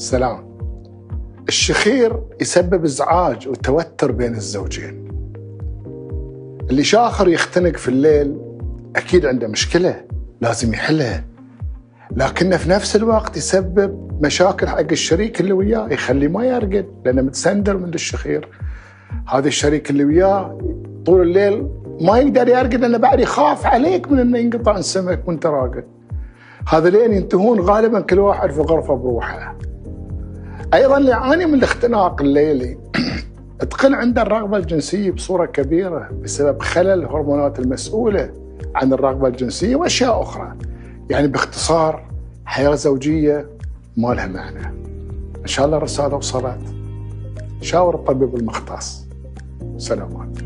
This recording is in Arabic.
سلام. الشخير يسبب ازعاج وتوتر بين الزوجين. اللي شاخر يختنق في الليل أكيد عنده مشكلة لازم يحلها، لكنه في نفس الوقت يسبب مشاكل حق الشريك اللي وياه، يخليه ما يرقد لأنه متسندر من الشخير. هذا الشريك اللي وياه طول الليل ما يقدر يرقد لأنه بعد يخاف عليك من أنه ينقطع السمك وأنت راقد. هذا لين ينتهون غالبا كل واحد في غرفة بروحه. أيضا اللي يعاني من الاختناق الليلي تقل عنده الرغبة الجنسية بصورة كبيرة بسبب خلل الهرمونات المسؤولة عن الرغبة الجنسية وأشياء أخرى. يعني باختصار حياة زوجية ما لها معنى. إن شاء الله الرسالة وصلت. شاور الطبيب المختص. سلامات.